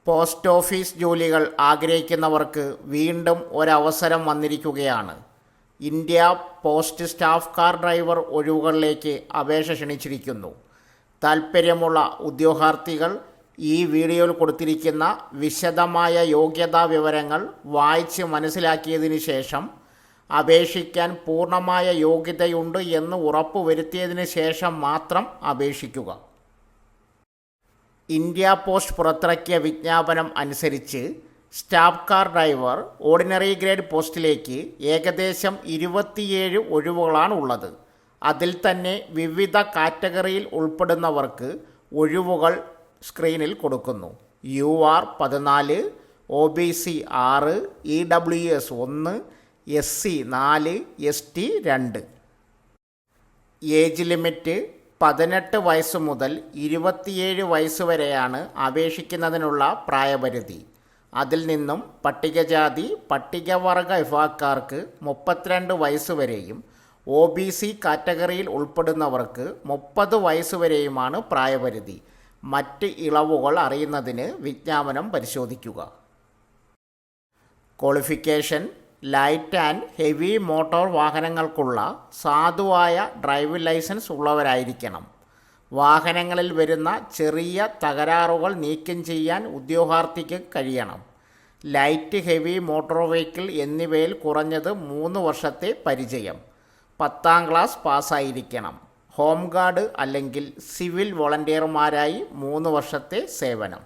Post office ജോലികൾ ആഗ്രഹിക്കുന്നവർക്ക് വീണ്ടും ഒരവസരം വന്നിരിക്കുകയാണ്. India post staff car driver ഒഴിവുകളിലേക്ക് അപേക്ഷ ക്ഷണിച്ചിരിക്കുന്നു. താൽപ്പര്യമുള്ള ഉദ്യോഗാർത്ഥികൾ ഈ വീഡിയോയിൽ കൊടുത്തിരിക്കുന്ന വിശദമായ യോഗ്യതാ വിവരങ്ങൾ വായിച്ച് മനസ്സിലാക്കിയതിന് ശേഷം അപേക്ഷിക്കാൻ പൂർണ്ണമായ യോഗ്യതയുണ്ട് എന്ന് ഉറപ്പുവരുത്തിയതിന് ശേഷം മാത്രം അപേക്ഷിക്കുക. ഇന്ത്യ പോസ്റ്റ് പുറത്തിറക്കിയ വിജ്ഞാപനം അനുസരിച്ച് staff car driver ordinary grade പോസ്റ്റിലേക്ക് ഏകദേശം 27 ഒഴിവുകളാണ് ഉള്ളത്. അതിൽ തന്നെ വിവിധ കാറ്റഗറിയിൽ ഉൾപ്പെടുന്നവർക്ക് ഒഴിവുകൾ സ്ക്രീനിൽ കൊടുക്കുന്നു. UR 14, OBC 6, EWS 1, SC 4, ST 2. Age limit 18 വയസ്സ് മുതൽ 27 വയസ്സ് വരെയാണ് അപേക്ഷിക്കുന്നതിനുള്ള പ്രായപരിധി. അതിൽ നിന്നും പട്ടികജാതി പട്ടികവർഗ വിഭാഗക്കാർക്ക് 32 വയസ്സ് വരെയും OBC കാറ്റഗറിയിൽ ഉൾപ്പെടുന്നവർക്ക് 30 വയസ്സ് വരെയുമാണ് പ്രായപരിധി. മറ്റ് ഇളവുകൾ അറിയുന്നതിന് വിജ്ഞാപനം പരിശോധിക്കുക. Qualification: light and heavy motor വാഹനങ്ങൾക്കുള്ള സാധുവായ ഡ്രൈവിംഗ് ലൈസൻസ് ഉള്ളവരായിരിക്കണം. വാഹനങ്ങളിൽ വരുന്ന ചെറിയ തകരാറുകൾ നീക്കം ചെയ്യാൻ ഉദ്യോഗാർത്ഥിക്ക് കഴിയണം. ലൈറ്റ്, ഹെവി മോട്ടോർ വെഹിക്കിൾ എന്നിവയിൽ കുറഞ്ഞത് 3 വർഷത്തെ പരിചയം. 10ാം ക്ലാസ് പാസ്സായിരിക്കണം. ഹോം ഗാർഡ് അല്ലെങ്കിൽ സിവിൽ വോളണ്ടിയർമാരായി 3 വർഷത്തെ സേവനം.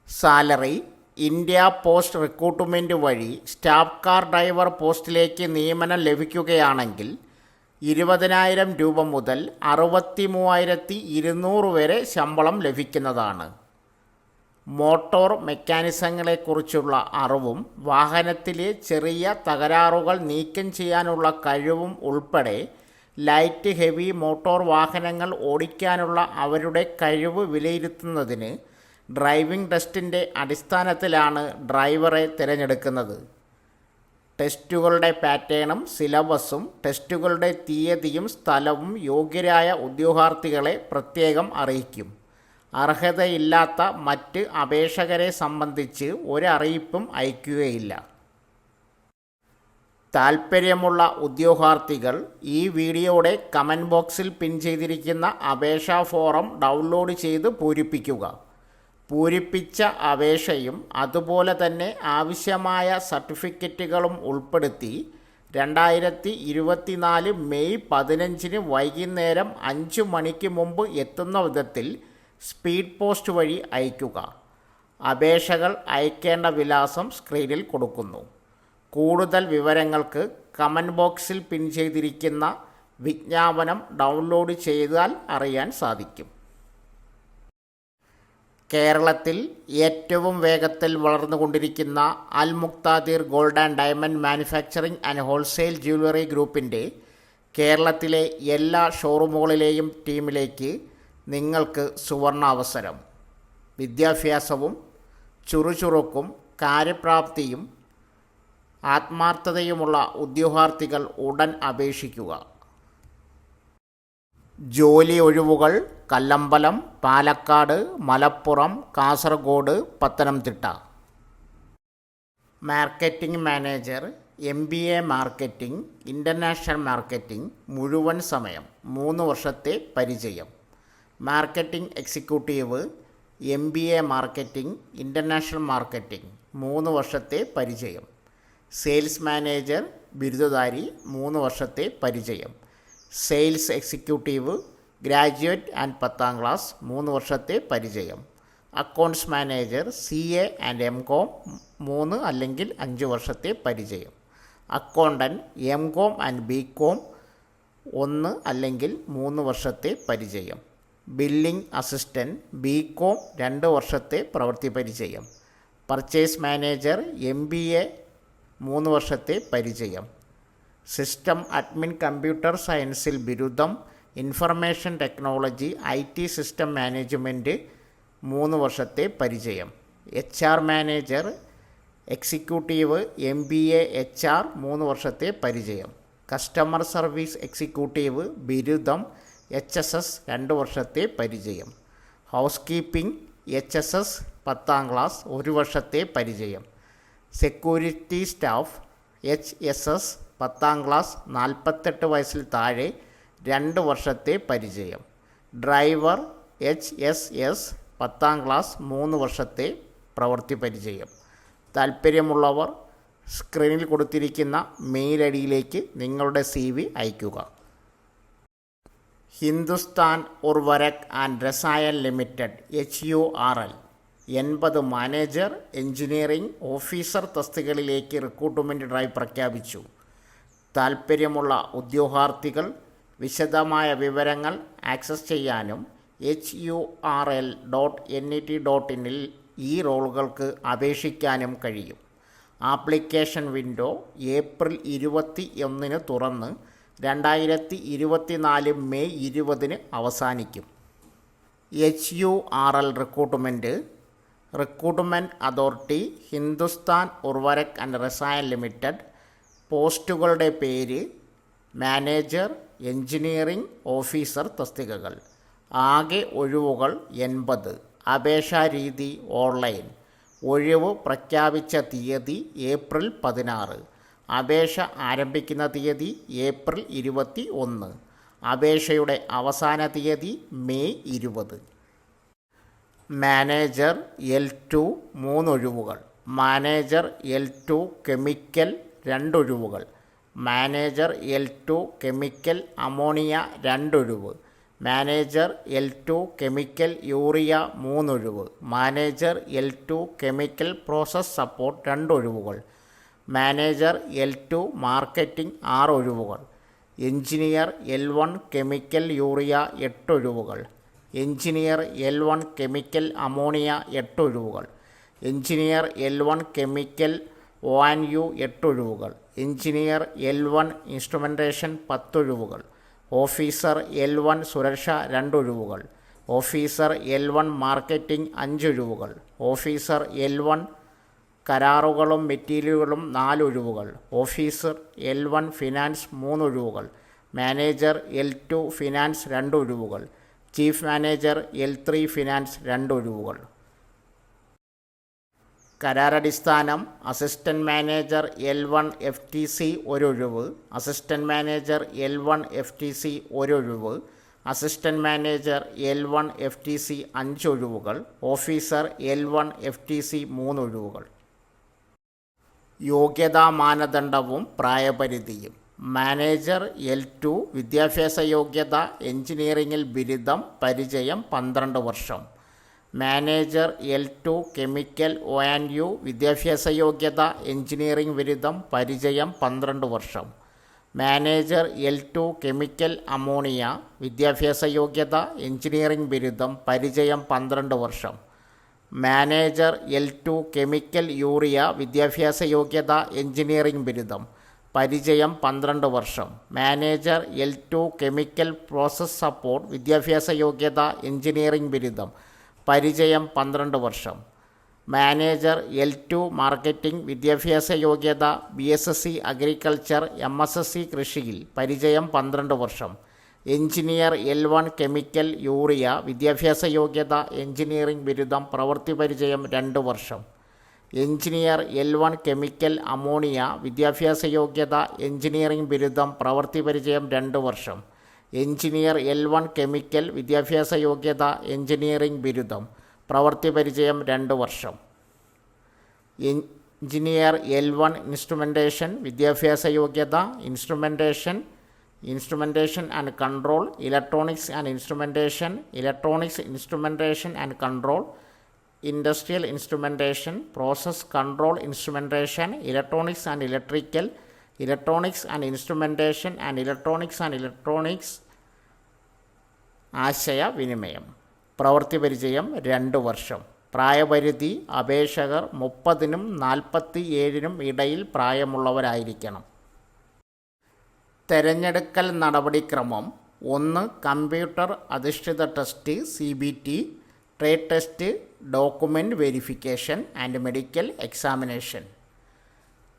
സാലറി: ഇന്ത്യ പോസ്റ്റ് റിക്രൂട്ട്മെൻറ്റ് വഴി സ്റ്റാഫ് കാർ ഡ്രൈവർ പോസ്റ്റിലേക്ക് നിയമനം ലഭിക്കുകയാണെങ്കിൽ 20,000 രൂപ മുതൽ 63,200 വരെ ശമ്പളം ലഭിക്കുന്നതാണ്. മോട്ടോർ മെക്കാനിസങ്ങളെക്കുറിച്ചുള്ള അറിവും വാഹനത്തിലെ ചെറിയ തകരാറുകൾ നീക്കം ചെയ്യാനുള്ള കഴിവും ഉൾപ്പെടെ ലൈറ്റ്, ഹെവി മോട്ടോർ വാഹനങ്ങൾ ഓടിക്കാനുള്ള അവരുടെ കഴിവ് വിലയിരുത്തുന്നതിന് ഡ്രൈവിംഗ് ടെസ്റ്റിൻ്റെ അടിസ്ഥാനത്തിലാണ് ഡ്രൈവറെ തിരഞ്ഞെടുക്കുന്നത്. ടെസ്റ്റുകളുടെ പാറ്റേണും സിലബസും ടെസ്റ്റുകളുടെ തീയതിയും സ്ഥലവും യോഗ്യരായ ഉദ്യോഗാർത്ഥികളെ പ്രത്യേകം അറിയിക്കും. അർഹതയില്ലാത്ത മറ്റ് അപേക്ഷകരെ സംബന്ധിച്ച് ഒരറിയിപ്പും അയക്കുകയില്ല. താൽപ്പര്യമുള്ള ഉദ്യോഗാർത്ഥികൾ ഈ വീഡിയോയുടെ കമൻറ്റ് ബോക്സിൽ പിൻ ചെയ്തിരിക്കുന്ന അപേക്ഷാ ഫോറം ഡൗൺലോഡ് ചെയ്ത് പൂരിപ്പിക്കുക. പൂരിപ്പിച്ച അപേക്ഷയും അതുപോലെ തന്നെ ആവശ്യമായ സർട്ടിഫിക്കറ്റുകളും ഉൾപ്പെടുത്തി 2024 മെയ് 15 വൈകുന്നേരം 5 മണിക്ക് മുമ്പ് എത്തുന്ന വിധത്തിൽ സ്പീഡ് പോസ്റ്റ് വഴി അയയ്ക്കുക. അപേക്ഷകൾ അയക്കേണ്ട വിലാസം സ്ക്രീനിൽ കൊടുക്കുന്നു. കൂടുതൽ വിവരങ്ങൾക്ക് കമൻറ്റ് ബോക്സിൽ പിൻ ചെയ്തിരിക്കുന്ന വിജ്ഞാപനം ഡൗൺലോഡ് ചെയ്താൽ അറിയാൻ സാധിക്കും. കേരളത്തിൽ ഏറ്റവും വേഗത്തിൽ വളർന്നുകൊണ്ടിരിക്കുന്ന Al Muqtadir gold and diamond manufacturing and wholesale jewellery ഗ്രൂപ്പിൻ്റെ കേരളത്തിലെ എല്ലാ ഷോറൂമുകളിലെയും ടീമിലേക്ക് നിങ്ങൾക്ക് സുവർണാവസരം. വിദ്യാഭ്യാസവും ചുറുചുറുക്കും കാര്യപ്രാപ്തിയും ആത്മാർത്ഥതയുമുള്ള ഉദ്യോഗാർത്ഥികൾ ഉടൻ അപേക്ഷിക്കുക. ജോലി ഒഴിവുകൾ Kallambalam, Palakkad, Malappuram, Kasaragod, Pathanamthitta. Marketing manager, MBA marketing, international marketing, മുഴുവൻ സമയം, 3 വർഷത്തെ പരിചയം. Marketing executive, MBA marketing, international marketing, 3 വർഷത്തെ പരിചയം. സെയിൽസ് മാനേജർ ബിരുദധാരി, 3 വർഷത്തെ പരിചയം. Sales executive graduate and 10ാം class, 3 വർഷത്തെ പരിചയം. Accounts manager CA and MCOM, 3 അല്ലെങ്കിൽ 5 വർഷത്തെ പരിചയം. അക്കൗണ്ടൻറ്റ് MCOM ആൻഡ് BCOM, 1 അല്ലെങ്കിൽ 3 വർഷത്തെ പരിചയം. ബില്ലിംഗ് അസിസ്റ്റൻറ്റ് BCOM, 2 വർഷത്തെ പ്രവൃത്തി പരിചയം. പർച്ചേസ് മാനേജർ MBA, 3 വർഷത്തെ പരിചയം. സിസ്റ്റം അഡ്മിൻ കമ്പ്യൂട്ടർ സയൻസിൽ ബിരുദം. Information technology IT system management, 3 വർഷത്തെ പരിചയം. HR manager executive MBA HR, 3 വർഷത്തെ പരിചയം. കസ്റ്റമർ സർവീസ് എക്സിക്യൂട്ടീവ് ബിരുദം HSS, 2 വർഷത്തെ പരിചയം. ഹൗസ് കീപ്പിംഗ് HSS, 10ാം ക്ലാസ് 1 വർഷത്തെ പരിചയം. സെക്യൂരിറ്റി സ്റ്റാഫ് HSS 10ാം ക്ലാസ് 48 വയസ്സിൽ താഴെ 2 വർഷത്തെ പരിചയം. ഡ്രൈവർ HSS 10ാം ക്ലാസ് 3 വർഷത്തെ പ്രവൃത്തി പരിചയം. താൽപ്പര്യമുള്ളവർ സ്ക്രീനിൽ കൊടുത്തിരിക്കുന്ന മെയിൽ ഐഡിയിലേക്ക് നിങ്ങളുടെ CV അയയ്ക്കുക. Hindustan Urvarak and Rasayan limited HURL 80 manager engineering officer തസ്തികകളിലേക്ക് റിക്രൂട്ട്മെൻറ്റ് ഡ്രൈവ് പ്രഖ്യാപിച്ചു. താൽപ്പര്യമുള്ള ഉദ്യോഗാർത്ഥികൾ വിശദമായ വിവരങ്ങൾ ആക്സസ് ചെയ്യാനും HURL.net.in ഈ റോളുകൾക്ക് അപേക്ഷിക്കാനും കഴിയും. ആപ്ലിക്കേഷൻ വിൻഡോ ഏപ്രിൽ 21 തുറന്ന് 2024 മെയ് 20 അവസാനിക്കും. HURL recruitment authority Hindustan Urvarak and Rasayan limited. പോസ്റ്റുകളുടെ പേര് മാനേജർ എഞ്ചിനീയറിംഗ് ഓഫീസർ തസ്തികകൾ. ആകെ ഒഴിവുകൾ 80. അപേക്ഷാരീതി ഓൺലൈൻ. ഒഴിവ് പ്രഖ്യാപിച്ച തീയതി ഏപ്രിൽ 16. അപേക്ഷ ആരംഭിക്കുന്ന തീയതി ഏപ്രിൽ 21. അപേക്ഷയുടെ അവസാന തീയതി മെയ് 20. മാനേജർ L2 3 ഒഴിവുകൾ. മാനേജർ L2 കെമിക്കൽ 2 ഒഴിവുകൾ. മാനേജർ L2 കെമിക്കൽ അമോണിയ 2 ഒഴിവ്. മാനേജർ L2 കെമിക്കൽ യൂറിയ 3 ഒഴിവ്. Manager L2 chemical process support 2 ഒഴിവുകൾ. മാനേജർ L2 മാർക്കറ്റിംഗ് 6 ഒഴിവുകൾ. എഞ്ചിനീയർ L1 കെമിക്കൽ യൂറിയ 8 ഒഴിവുകൾ. എഞ്ചിനീയർ L1 കെമിക്കൽ അമോണിയ 8 ഒഴിവുകൾ. എഞ്ചിനീയർ L1 കെമിക്കൽ ONU 8 ഒഴിവുകൾ. Engineer L1 instrumentation 10 ഒഴിവുകൾ. Officer L1 സുരക്ഷ 2 ഒഴിവുകൾ. ഓഫീസർ L1 മാർക്കറ്റിംഗ് 5 ഒഴിവുകൾ. ഓഫീസർ L1 കരാറുകളും മെറ്റീരിയലുകളും 4 ഒഴിവുകൾ. ഓഫീസർ L1 ഫിനാൻസ് 3 ഒഴിവുകൾ. മാനേജർ L2 ഫിനാൻസ് 2 ഒഴിവുകൾ. ചീഫ് മാനേജർ L3 ഫിനാൻസ് 2 ഒഴിവുകൾ. കരാറടിസ്ഥാനം അസിസ്റ്റൻറ്റ് മാനേജർ L1 FTC 1 ഒഴിവ്. അസിസ്റ്റൻറ്റ് മാനേജർ L1 FTC 1 ഒഴിവ്. അസിസ്റ്റൻറ്റ് മാനേജർ L1 FTC 5 ഒഴിവുകൾ. ഓഫീസർ L1 FTC 3 ഒഴിവുകൾ. യോഗ്യതാ മാനദണ്ഡവും പ്രായപരിധിയും. മാനേജർ L2 വിദ്യാഭ്യാസ യോഗ്യത എഞ്ചിനീയറിംഗിൽ ബിരുദം പരിചയം 12 വർഷം. മാനേജർ L2 കെമിക്കൽ ONU വിദ്യാഭ്യാസ യോഗ്യത എഞ്ചിനീയറിംഗ് ബിരുദം പരിചയം 12 വർഷം. മാനേജർ L2 കെമിക്കൽ അമോണിയ വിദ്യാഭ്യാസ യോഗ്യത എഞ്ചിനീയറിംഗ് ബിരുദം പരിചയം 12 വർഷം. മാനേജർ L2 കെമിക്കൽ യൂറിയ വിദ്യാഭ്യാസ യോഗ്യത എഞ്ചിനീയറിംഗ് ബിരുദം പരിചയം 12 വർഷം. Manager L2 chemical process support വിദ്യാഭ്യാസ യോഗ്യത എഞ്ചിനീയറിംഗ് ബിരുദം പരിചയം 12 വർഷം. മാനേജർ L2 മാർക്കറ്റിംഗ് വിദ്യാഭ്യാസ യോഗ്യത BSc അഗ്രികൾച്ചർ MSc കൃഷിയിൽ പരിചയം 12 വർഷം. എഞ്ചിനീയർ L1 കെമിക്കൽ യൂറിയ വിദ്യാഭ്യാസ യോഗ്യത എഞ്ചിനീയറിംഗ് ബിരുദം പ്രവൃത്തി പരിചയം 2 വർഷം. എഞ്ചിനീയർ L1 കെമിക്കൽ അമോണിയ വിദ്യാഭ്യാസ യോഗ്യത എഞ്ചിനീയറിംഗ് ബിരുദം പ്രവൃത്തി പരിചയം 2 വർഷം. എഞ്ചിനീയർ L1 കെമിക്കൽ വിദ്യാഭ്യാസ യോഗ്യത എഞ്ചിനീയറിംഗ് ബിരുദം പ്രവൃത്തി പരിചയം 2 വർഷം. എഞ്ചിനീയർ L1 ഇൻസ്ട്രുമെൻറ്റേഷൻ വിദ്യാഭ്യാസ യോഗ്യത instrumentation and control electronics and instrumentation and control industrial instrumentation process control instrumentation electronics and instrumentation and electronics ആശയവിനിമയം പ്രവൃത്തി പരിചയം 2 വർഷം. പ്രായപരിധി അപേക്ഷകർ 30-നും 47-നും ഇടയിൽ പ്രായമുള്ളവരായിരിക്കണം. തെരഞ്ഞെടുക്കൽ നടപടിക്രമം 1. കമ്പ്യൂട്ടർ അധിഷ്ഠിത test CBT, trade test, document verification and medical examination.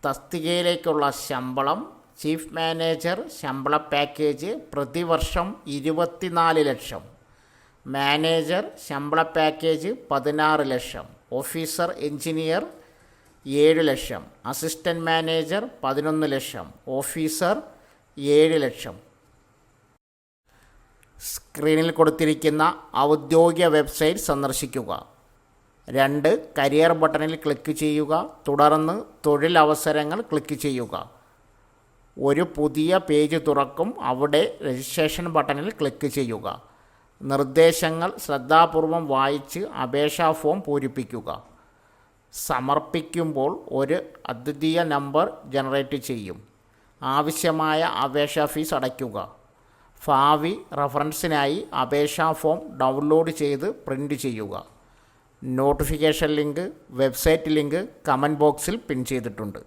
തസ്തികയിലേക്കുള്ള ശമ്പളം. ചീഫ് മാനേജർ ശമ്പള പാക്കേജ് പ്രതിവർഷം 24 ലക്ഷം. മാനേജർ ശമ്പള പാക്കേജ് 16 ലക്ഷം. ഓഫീസർ എഞ്ചിനീയർ 7 ലക്ഷം, അസിസ്റ്റൻറ്റ് മാനേജർ 11 ലക്ഷം, ഓഫീസർ 7 ലക്ഷം. സ്ക്രീനിൽ കൊടുത്തിരിക്കുന്ന ഔദ്യോഗിക വെബ്സൈറ്റ് സന്ദർശിക്കുക. 2. കരിയർ ബട്ടണിൽ ക്ലിക്ക് ചെയ്യുക. തുടർന്ന് തൊഴിലവസരങ്ങൾ ക്ലിക്ക് ചെയ്യുക. ഒരു പുതിയ പേജ് തുറക്കും. അവിടെ രജിസ്ട്രേഷൻ ബട്ടണിൽ ക്ലിക്ക് ചെയ്യുക. നിർദ്ദേശങ്ങൾ ശ്രദ്ധാപൂർവം വായിച്ച് അപേക്ഷാ ഫോം പൂരിപ്പിക്കുക. സമർപ്പിക്കുമ്പോൾ ഒരു അദ്വിതീയ നമ്പർ ജനറേറ്റ് ചെയ്യും. ആവശ്യമായ അപേക്ഷാ ഫീസ് അടയ്ക്കുക. ഭാവി റഫറൻസിനായി അപേക്ഷാ ഫോം ഡൗൺലോഡ് ചെയ്ത് പ്രിൻ്റ് ചെയ്യുക. Notification link, website link comment ബോക്സിൽ പിൻ ചെയ്തിട്ടുണ്ട്.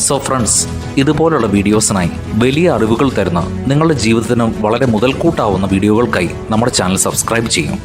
സോ ഫ്രണ്ട്സ്, ഇതുപോലുള്ള വീഡിയോസിനായി വലിയ അറിവുകൾ തരുന്ന നിങ്ങളുടെ ജീവിതത്തിന് വളരെ മുതൽക്കൂട്ടാവുന്ന വീഡിയോകൾക്കായി നമ്മുടെ ചാനൽ സബ്സ്ക്രൈബ് ചെയ്യും.